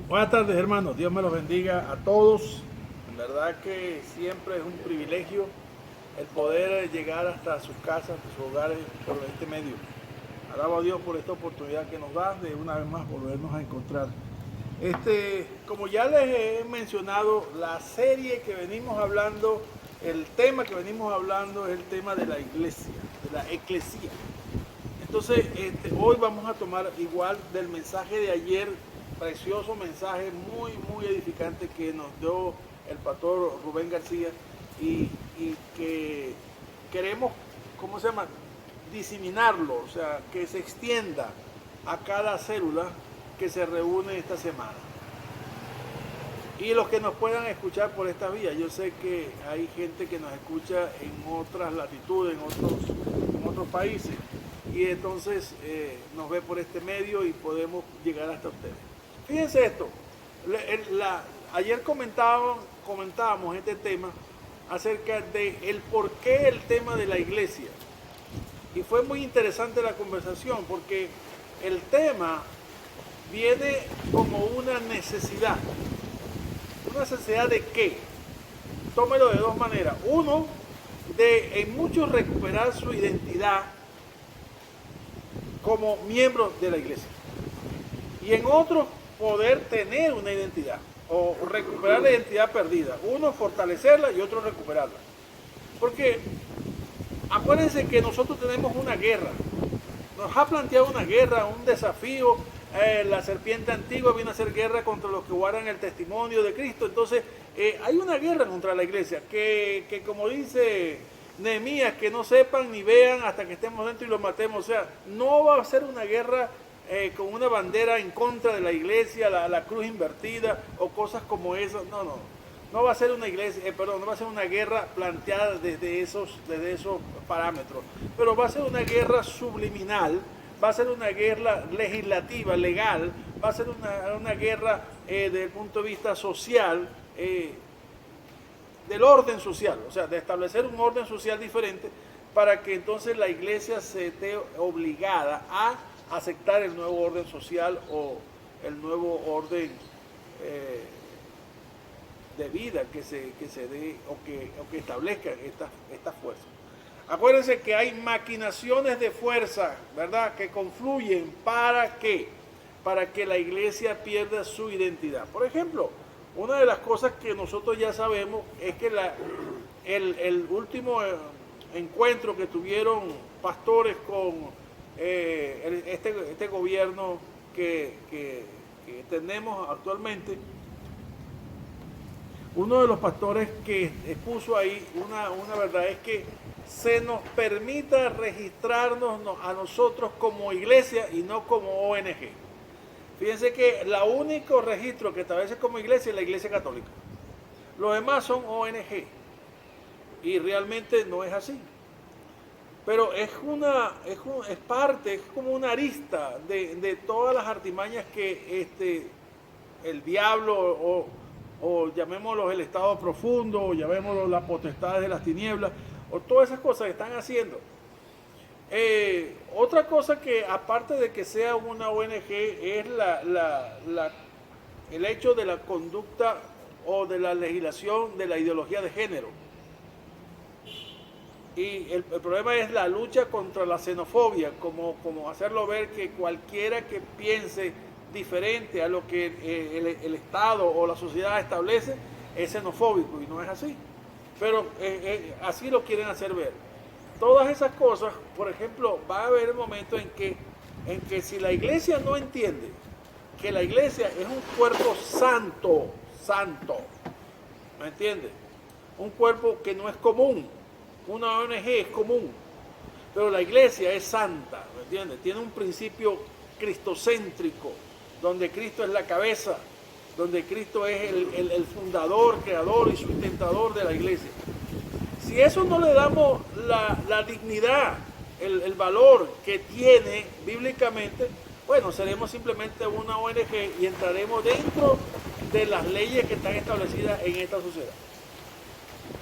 Buenas tardes, hermanos. Dios me los bendiga a todos. En verdad que siempre es un privilegio el poder llegar hasta sus casas, hasta sus hogares por este medio. Alabo a Dios por esta oportunidad que nos da de una vez más volvernos a encontrar. Como ya les he mencionado, la serie que venimos hablando, el tema que venimos hablando es el tema de la iglesia, de la eclesía. Entonces, hoy vamos a tomar igual del mensaje de ayer, precioso mensaje, muy edificante que nos dio el pastor Rubén García y que queremos, ¿cómo se llama?, diseminarlo, o sea, que se extienda a cada célula que se reúne esta semana. Y los que nos puedan escuchar por esta vía, yo sé que hay gente que nos escucha en otras latitudes, en otros países, y entonces nos ve por este medio y podemos llegar hasta ustedes. Fíjense esto, ayer comentábamos este tema acerca de el por qué el tema de la iglesia. Y fue muy interesante la conversación porque el tema viene como una necesidad. ¿Una necesidad de qué? Tómelo de dos maneras. Uno, de en muchos recuperar su identidad como miembros de la iglesia. Y en otros, poder tener una identidad o recuperar la identidad perdida. Uno, fortalecerla y otro, recuperarla. Porque acuérdense que nosotros tenemos una guerra. Nos ha planteado una guerra, un desafío. La serpiente antigua viene a hacer guerra contra los que guardan el testimonio de Cristo. Entonces, hay una guerra contra la iglesia que como dice Nehemías, que no sepan ni vean hasta que estemos dentro y los matemos. O sea, no va a ser una guerra con una bandera en contra de la iglesia, la cruz invertida o cosas como esas. No va a ser una no va a ser una guerra planteada desde esos parámetros, pero va a ser una guerra subliminal, va a ser una guerra legislativa, legal, va a ser una guerra desde el punto de vista social, del orden social, o sea, de establecer un orden social diferente para que entonces la iglesia se esté obligada a aceptar el nuevo orden social o el nuevo orden de vida que se dé o que establezcan estas fuerzas. Acuérdense que hay maquinaciones de fuerza, ¿verdad?, que confluyen ¿para qué? Para que la iglesia pierda su identidad. Por ejemplo, una de las cosas que nosotros ya sabemos es que el último encuentro que tuvieron pastores con este gobierno que tenemos actualmente, uno de los pastores que expuso ahí una verdad es que se nos permita registrarnos a nosotros como iglesia y no como ONG. Fíjense que el único registro que establece como iglesia es la Iglesia Católica. Los demás son ONG. Y realmente no es así. Pero es como una arista de todas las artimañas que el diablo o llamémoslo el estado profundo, o llamémoslo las potestades de las tinieblas, o todas esas cosas que están haciendo. Otra cosa que aparte de que sea una ONG es el hecho de la conducta o de la legislación de la ideología de género. Y el problema es la lucha contra la xenofobia, como hacerlo ver que cualquiera que piense diferente a lo que el Estado o la sociedad establece es xenofóbico, y no es así. Pero así lo quieren hacer ver. Todas esas cosas, por ejemplo, va a haber momentos en que si la iglesia no entiende que la iglesia es un cuerpo santo, ¿me entiendes? Un cuerpo que no es común, una ONG es común, pero la iglesia es santa, ¿me entiendes? Tiene un principio cristocéntrico, donde Cristo es la cabeza, donde Cristo es el fundador, creador y sustentador de la iglesia. Si eso no le damos la dignidad, el valor que tiene bíblicamente, bueno, seremos simplemente una ONG y entraremos dentro de las leyes que están establecidas en esta sociedad.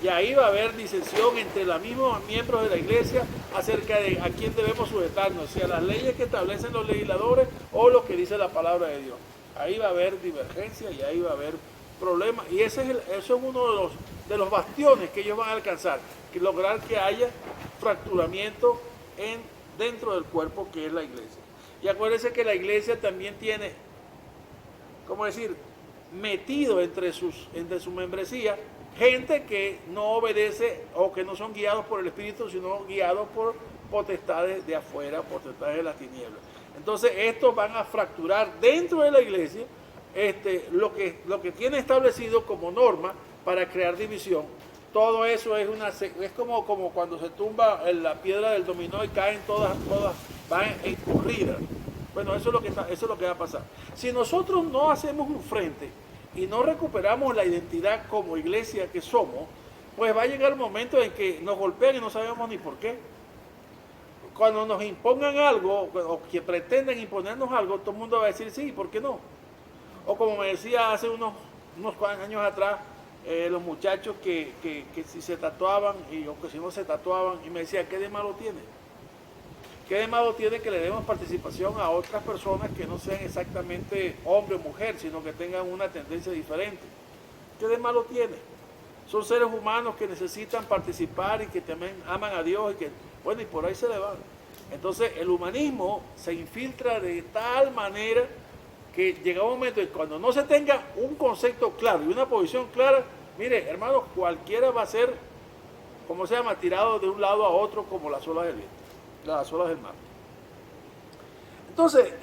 Y ahí va a haber disensión entre los mismos miembros de la iglesia acerca de a quién debemos sujetarnos, si a las leyes que establecen los legisladores o lo que dice la palabra de Dios. ahí va a haber divergencia y ahí va a haber problemas. Y eso es uno de los bastiones que ellos van a alcanzar, que lograr que haya fracturamiento dentro del cuerpo que es la iglesia. Y acuérdense que la iglesia también tiene, ¿cómo decir?, metido entre su membresía gente que no obedece o que no son guiados por el Espíritu, sino guiados por potestades de afuera, potestades de las tinieblas. Entonces estos van a fracturar dentro de la iglesia lo que tiene establecido como norma para crear división. Todo eso es como cuando se tumba la piedra del dominó y caen todas van en corrida. Bueno, eso es lo que va a pasar. Si nosotros no hacemos un frente y no recuperamos la identidad como iglesia que somos, pues va a llegar el momento en que nos golpean y no sabemos ni por qué. Cuando nos impongan algo, o que pretendan imponernos algo, todo el mundo va a decir sí, ¿por qué no? O como me decía hace unos años atrás, los muchachos que si se tatuaban o que si no se tatuaban, y me decían, ¿qué de malo tiene? ¿Qué de malo tiene que le demos participación a otras personas que no sean exactamente hombre o mujer, sino que tengan una tendencia diferente? ¿Qué de malo tiene? Son seres humanos que necesitan participar y que también aman a Dios y por ahí se le van. Entonces el humanismo se infiltra de tal manera que llega un momento en que cuando no se tenga un concepto claro y una posición clara, mire, hermanos, cualquiera va a ser, como se llama, tirado de un lado a otro como las olas del viento, las olas del mar. Entonces,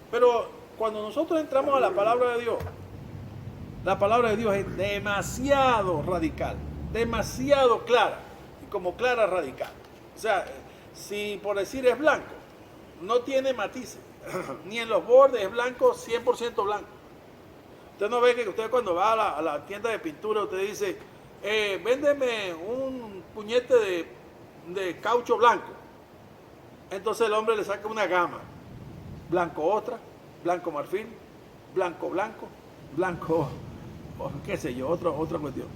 pero cuando nosotros entramos a la palabra de Dios, la palabra de Dios es demasiado radical, demasiado clara, y como clara radical. O sea, si por decir es blanco, no tiene matices, ni en los bordes es blanco, 100% blanco. Usted no ve que usted cuando va a la tienda de pintura, usted dice, véndeme un puñete de caucho blanco. Entonces el hombre le saca una gama, blanco otra, blanco marfil, blanco, qué sé yo, otra cuestión.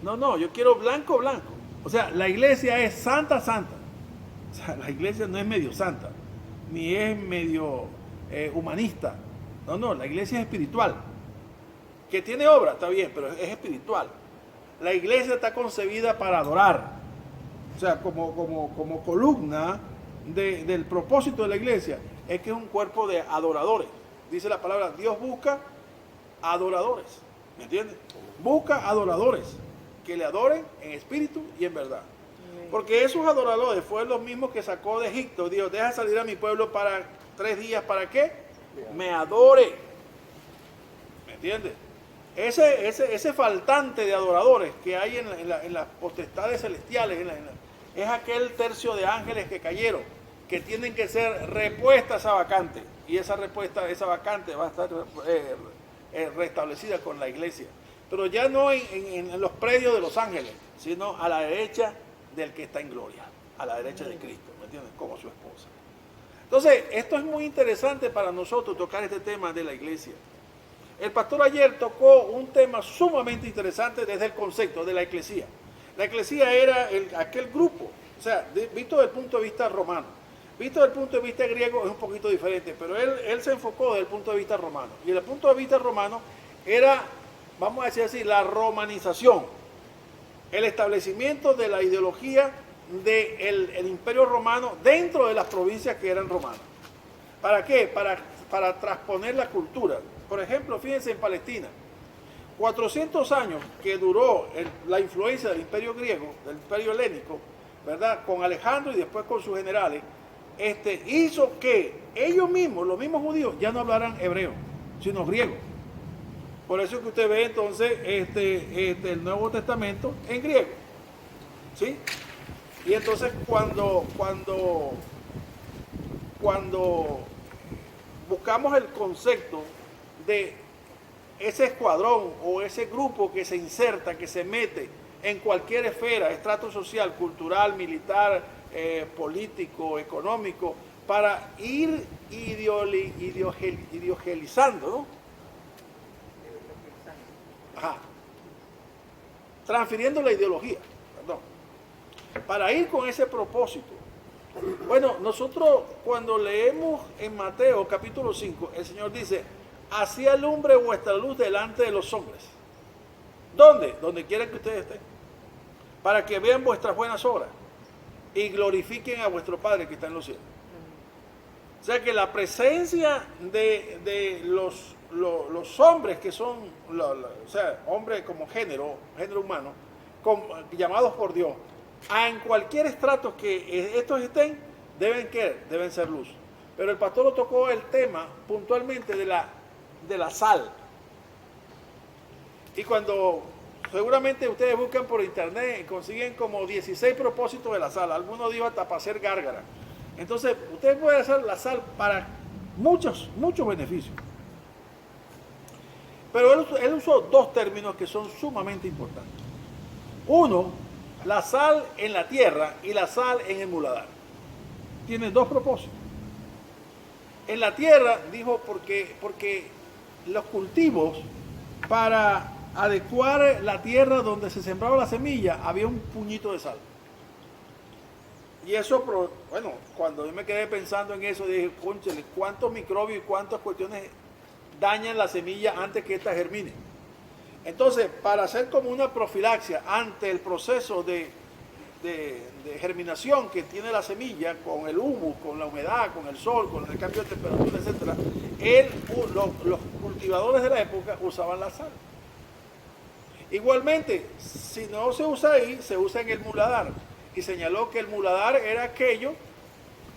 No, yo quiero blanco. O sea, la iglesia es santa. O sea, la iglesia no es medio santa, ni es medio humanista. No, la iglesia es espiritual. Que tiene obra, está bien, pero es espiritual. La iglesia está concebida para adorar. O sea, como columna del propósito de la iglesia, es que es un cuerpo de adoradores. Dice la palabra, Dios busca adoradores. ¿Me entiendes? Busca adoradores que le adoren en espíritu y en verdad. Porque esos adoradores fueron los mismos que sacó de Egipto. Dios, deja salir a mi pueblo para 3 días. ¿Para qué? Me adore. ¿Me entiendes? Ese faltante de adoradores que hay en las potestades celestiales, es aquel tercio de ángeles que cayeron, que tienen que ser repuestas a esa vacante. Y esa vacante va a estar restablecida con la iglesia. Pero ya no en los predios de los ángeles, sino a la derecha del que está en gloria, a la derecha de Cristo, ¿me entiendes? Como su esposa. Entonces, esto es muy interesante para nosotros tocar este tema de la iglesia. El pastor ayer tocó un tema sumamente interesante desde el concepto de la eclesía. La eclesía era aquel grupo, o sea, visto desde el punto de vista romano. Visto desde el punto de vista griego es un poquito diferente, pero él se enfocó desde el punto de vista romano. Y desde el punto de vista romano era, vamos a decir así, la romanización, el establecimiento de la ideología del imperio romano dentro de las provincias que eran romanas. ¿Para qué? Para transponer la cultura. Por ejemplo, fíjense en Palestina, 400 años que duró la influencia del imperio griego, del imperio helénico, ¿verdad? Con Alejandro y después con sus generales, hizo que ellos mismos, los mismos judíos, ya no hablaran hebreo, sino griego. Por eso es que usted ve entonces el Nuevo Testamento en griego, ¿sí? Y entonces cuando buscamos el concepto de ese escuadrón o ese grupo que se inserta, que se mete en cualquier esfera, estrato social, cultural, militar, político, económico, para ir ideologizando, ¿no? Ajá. Transfiriendo la ideología, perdón, para ir con ese propósito. Bueno, nosotros cuando leemos en Mateo capítulo 5, el Señor dice, así alumbre vuestra luz delante de los hombres. ¿Dónde? Donde quiera que ustedes estén. Para que vean vuestras buenas obras y glorifiquen a vuestro Padre que está en los cielos. O sea que la presencia de los hombres que son, o sea, hombres como género humano, llamados por Dios, en cualquier estrato que estos estén, deben ser luz. Pero el pastor lo tocó el tema puntualmente de la sal. Y cuando seguramente ustedes buscan por internet, consiguen como 16 propósitos de la sal. Algunos dijo hasta para hacer gárgara. Entonces, usted puede hacer la sal para muchos beneficios. Pero él usó dos términos que son sumamente importantes. Uno, la sal en la tierra y la sal en el muladar. Tiene dos propósitos. En la tierra, dijo, porque los cultivos, para adecuar la tierra donde se sembraba la semilla, había un puñito de sal. Y eso, bueno, cuando yo me quedé pensando en eso, dije, cónchale, ¿cuántos microbios y cuántas cuestiones dañan la semilla antes que ésta germine? Entonces, para hacer como una profilaxia ante el proceso de germinación que tiene la semilla, con el humus, con la humedad, con el sol, con el cambio de temperatura, etc., los cultivadores de la época usaban la sal. Igualmente, si no se usa ahí, se usa en el muladar. Y señaló que el muladar era aquello,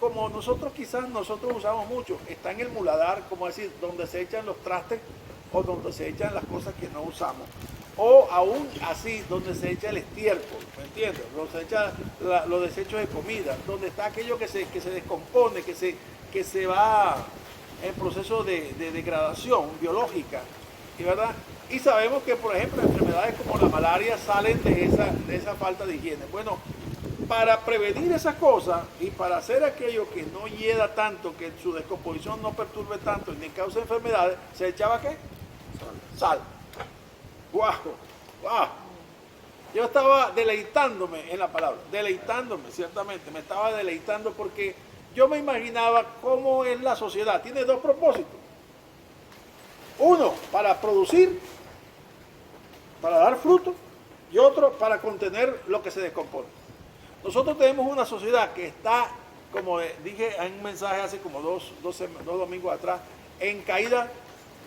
como nosotros usamos mucho, está en el muladar, como decir, donde se echan los trastes o donde se echan las cosas que no usamos. O aún así, donde se echa el estiércol, ¿me entiendes? Donde se echa los desechos de comida, donde está aquello que se descompone, que se va en proceso de degradación biológica, ¿verdad? Y sabemos que, por ejemplo, enfermedades como la malaria salen de esa falta de higiene. Bueno, para prevenir esas cosas y para hacer aquello que no hieda tanto, que su descomposición no perturbe tanto ni cause enfermedades, ¿se echaba qué? Sal. ¡Wow! ¡Wow! Yo estaba deleitándome en la palabra, ciertamente, me estaba deleitando porque yo me imaginaba cómo es la sociedad. Tiene dos propósitos. Uno, para producir, para dar fruto, y otro, para contener lo que se descompone. Nosotros tenemos una sociedad que está, como dije en un mensaje hace como dos domingos atrás, en caída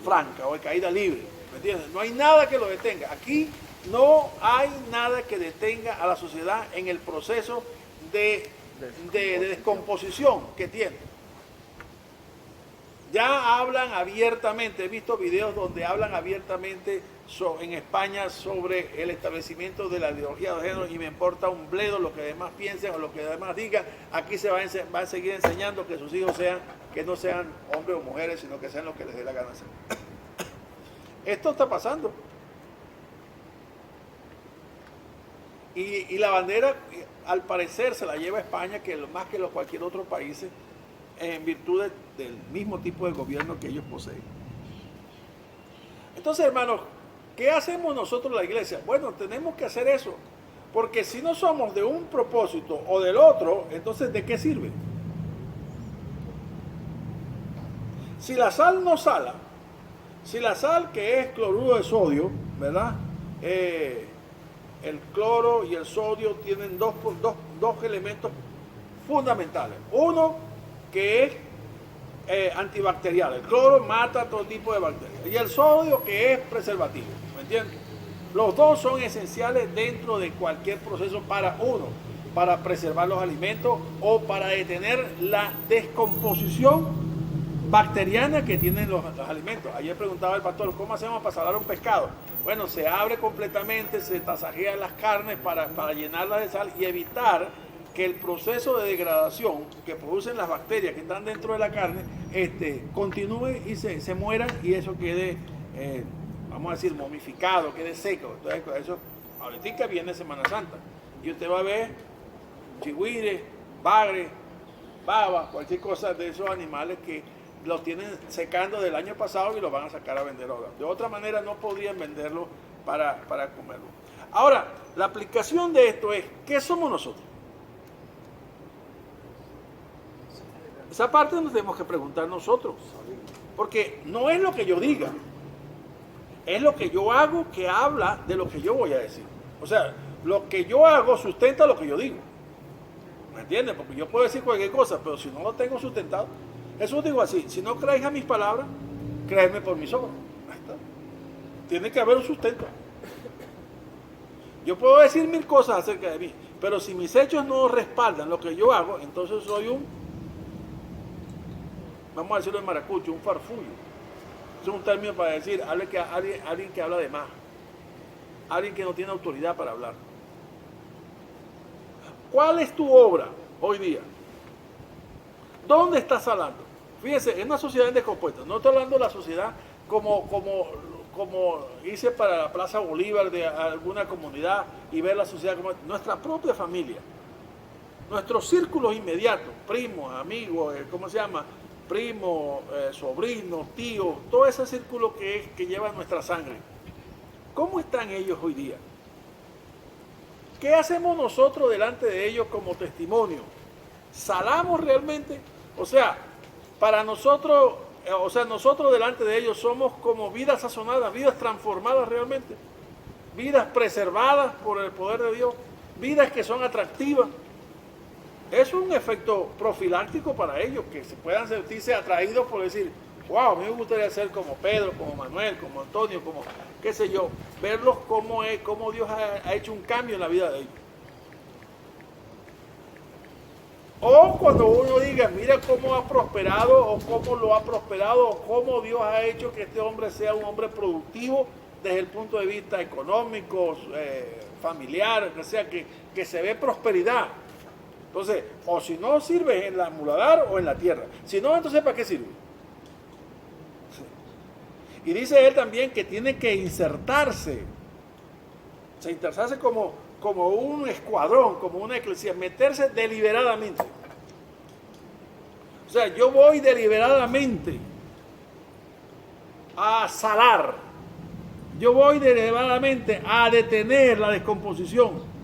franca o en caída libre, ¿me entiendes? No hay nada que lo detenga. Aquí no hay nada que detenga a la sociedad en el proceso de descomposición que tiene. Ya hablan abiertamente, he visto videos donde hablan abiertamente en España sobre el establecimiento de la ideología de género y me importa un bledo lo que demás piensen o lo que demás digan. Aquí se va a seguir enseñando que sus hijos que no sean hombres o mujeres, sino que sean lo que les dé la gana hacer. Esto está pasando. Y la bandera, al parecer, se la lleva a España más que cualquier otro país, en virtud del mismo tipo de gobierno que ellos poseen. Entonces, hermanos, ¿qué hacemos nosotros la iglesia? Bueno, tenemos que hacer eso, porque si no somos de un propósito o del otro, entonces ¿de qué sirve? Si la sal no sala, si la sal que es cloruro de sodio, ¿verdad? El cloro y el sodio tienen dos elementos fundamentales. Uno, que es antibacterial. El cloro mata todo tipo de bacterias. Y el sodio, que es preservativo. ¿Me entiendes? Los dos son esenciales dentro de cualquier proceso para preservar los alimentos o para detener la descomposición bacteriana que tienen los alimentos. Ayer preguntaba el pastor, ¿cómo hacemos para salar un pescado? Bueno, se abre completamente, se tasajean las carnes para llenarlas de sal y evitar que el proceso de degradación que producen las bacterias que están dentro de la carne continúe y se mueran y eso quede, vamos a decir, momificado, quede seco. Entonces, eso, ahorita viene Semana Santa y usted va a ver chigüires, bagres, babas, cualquier cosa de esos animales que los tienen secando del año pasado y los van a sacar a vender ahora. De otra manera no podrían venderlo para comerlo. Ahora, la aplicación de esto es, ¿qué somos nosotros? Esa parte nos tenemos que preguntar nosotros. Porque no es lo que yo diga, es lo que yo hago que habla de lo que yo voy a decir. O sea, lo que yo hago sustenta lo que yo digo. ¿Me entiendes? Porque yo puedo decir cualquier cosa, pero si no lo tengo sustentado. Jesús dijo así: si no creéis a mis palabras, créeme por mis obras. Ahí está. Tiene que haber un sustento. Yo puedo decir mil cosas acerca de mí, pero si mis hechos no respaldan lo que yo hago, entonces soy vamos a decirlo en maracucho, un farfullo. Es un término para decir alguien que habla de más, alguien que no tiene autoridad para hablar. ¿Cuál es tu obra hoy día? ¿Dónde estás salando? Fíjense, es una sociedad descompuesta. No estoy hablando de la sociedad como hice para la Plaza Bolívar de alguna comunidad y ver la sociedad como nuestra propia familia, nuestros círculos inmediatos, primos, amigos, ¿cómo se llama? Primos, sobrinos, tíos, todo ese círculo que lleva nuestra sangre. ¿Cómo están ellos hoy día? ¿Qué hacemos nosotros delante de ellos como testimonio? ¿Salamos realmente? O sea, para nosotros, nosotros delante de ellos somos como vidas sazonadas, vidas transformadas realmente, vidas preservadas por el poder de Dios, vidas que son atractivas. Es un efecto profiláctico para ellos, que se puedan sentirse atraídos por decir: wow, a mí me gustaría ser como Pedro, como Manuel, como Antonio, como qué sé yo, verlos cómo Dios ha hecho un cambio en la vida de ellos. O cuando uno diga: mira cómo ha prosperado, o cómo lo ha prosperado, o cómo Dios ha hecho que este hombre sea un hombre productivo desde el punto de vista económico, familiar, o sea, que se ve prosperidad. Entonces, o si no sirve en la muladar o en la tierra. Si no, entonces ¿para qué sirve? Sí. Y dice él también que tiene que insertarse. Se insertarse como un escuadrón, como una eclesía, meterse deliberadamente. O sea, yo voy deliberadamente a salar. Yo voy deliberadamente a detener la descomposición.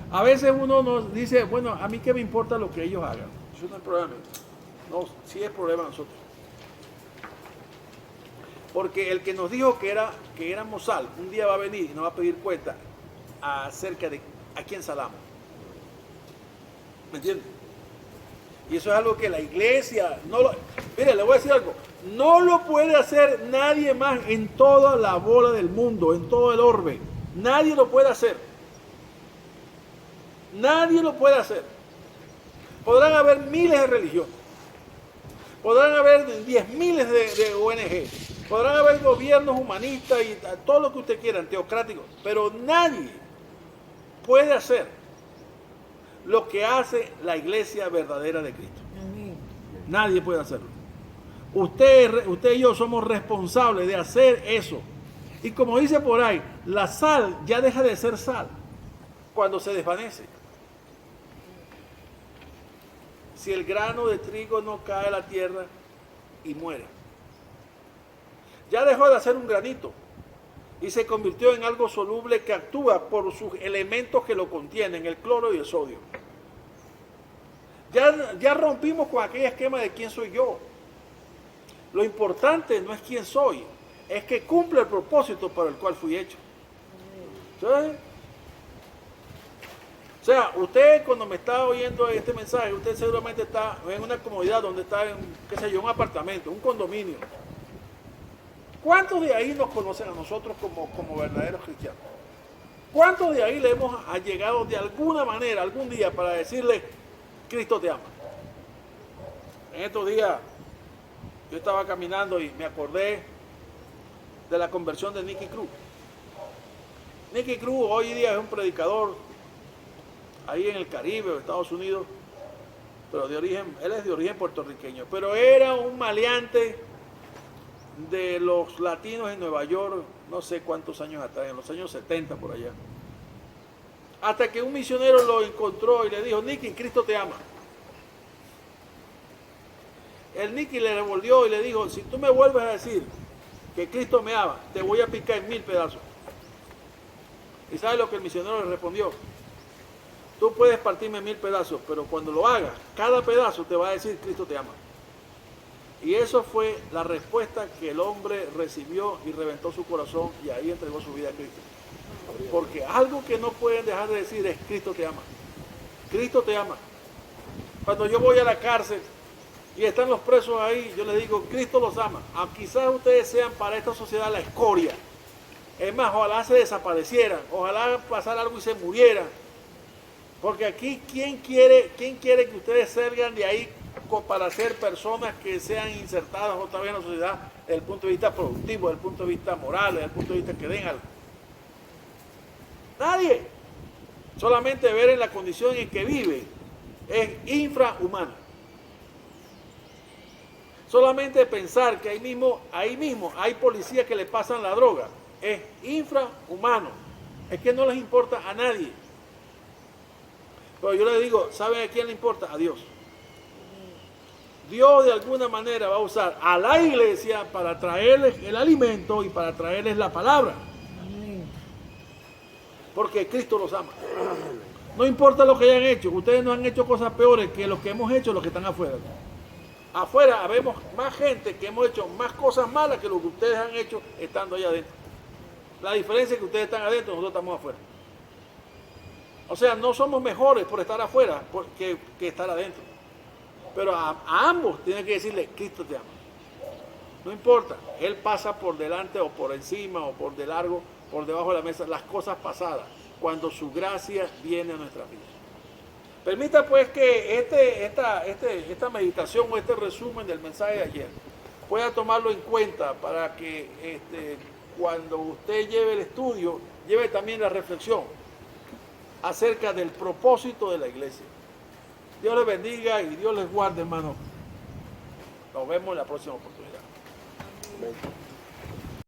A veces uno nos dice: bueno, a mí qué me importa lo que ellos hagan. Eso no es problema. No, sí es problema de nosotros. Porque el que nos dijo que éramos sal, un día va a venir y nos va a pedir cuenta acerca de a quién salamos. ¿Me entiendes? Y eso es algo que la iglesia mire, le voy a decir algo: no lo puede hacer nadie más en toda la bola del mundo, en todo el orbe. Nadie lo puede hacer. Nadie lo puede hacer. Podrán haber miles de religiones, podrán haber 10 miles de ONG, podrán haber gobiernos humanistas y todo lo que usted quiera, teocráticos, pero nadie puede hacer lo que hace la iglesia verdadera de Cristo. Nadie puede hacerlo. Usted y yo somos responsables de hacer eso. Y como dice por ahí, la sal ya deja de ser sal cuando se desvanece. Si el grano de trigo no cae a la tierra y muere, ya dejó de ser un granito y se convirtió en algo soluble que actúa por sus elementos que lo contienen, el cloro y el sodio. Ya rompimos con aquel esquema de quién soy yo. Lo importante no es quién soy, es que cumpla el propósito para el cual fui hecho. ¿Sí? O sea, usted cuando me está oyendo este mensaje, usted seguramente está en una comodidad donde está en, qué sé yo, un apartamento, un condominio. ¿Cuántos de ahí nos conocen a nosotros como verdaderos cristianos? ¿Cuántos de ahí le hemos llegado de alguna manera, algún día, para decirle: Cristo te ama? En estos días yo estaba caminando y me acordé de la conversión de Nicky Cruz. Nicky Cruz hoy día es un predicador ahí en el Caribe o Estados Unidos, pero él es de origen puertorriqueño, pero era un maleante de los latinos en Nueva York, no sé cuántos años atrás, en los años 70 por allá. Hasta que un misionero lo encontró y le dijo: Nicky, Cristo te ama. El Nicky le revolvió y le dijo: si tú me vuelves a decir que Cristo me ama, te voy a picar en 1000 pedazos. ¿Y sabes lo que el misionero le respondió? Tú puedes partirme en 1000 pedazos, pero cuando lo hagas, cada pedazo te va a decir: Cristo te ama. Y eso fue la respuesta que el hombre recibió y reventó su corazón y ahí entregó su vida a Cristo. Porque algo que no pueden dejar de decir es Cristo te ama. Cristo te ama. Cuando yo voy a la cárcel y están los presos ahí, yo les digo, Cristo los ama. Quizás ustedes sean para esta sociedad la escoria. Es más, ojalá se desaparecieran, ojalá pasara algo y se murieran. Porque aquí, ¿quién quiere que ustedes salgan de ahí para ser personas que sean insertadas otra vez en la sociedad desde el punto de vista productivo, desde el punto de vista moral, desde el punto de vista que den algo? Nadie. Solamente ver en la condición en que vive es infrahumano. Solamente pensar que ahí mismo hay policías que le pasan la droga es infrahumano. Es que no les importa a nadie. Pero yo les digo, ¿saben a quién le importa? A Dios. Dios de alguna manera va a usar a la iglesia para traerles el alimento y para traerles la palabra. Porque Cristo los ama. No importa lo que hayan hecho, ustedes no han hecho cosas peores que los que hemos hecho los que están afuera. Afuera vemos más gente que hemos hecho más cosas malas que lo que ustedes han hecho estando allá adentro. La diferencia es que ustedes están adentro, nosotros estamos afuera. O sea, no somos mejores por estar afuera que estar adentro. Pero a ambos tienen que decirle, Cristo te ama. No importa, Él pasa por delante o por encima o por de largo, por debajo de la mesa, las cosas pasadas, cuando su gracia viene a nuestra vida. Permita pues que esta meditación o este resumen del mensaje de ayer pueda tomarlo en cuenta para que cuando usted lleve el estudio, lleve también la reflexión acerca del propósito de la iglesia. Dios les bendiga y Dios les guarde, hermano. Nos vemos en la próxima oportunidad. Amén.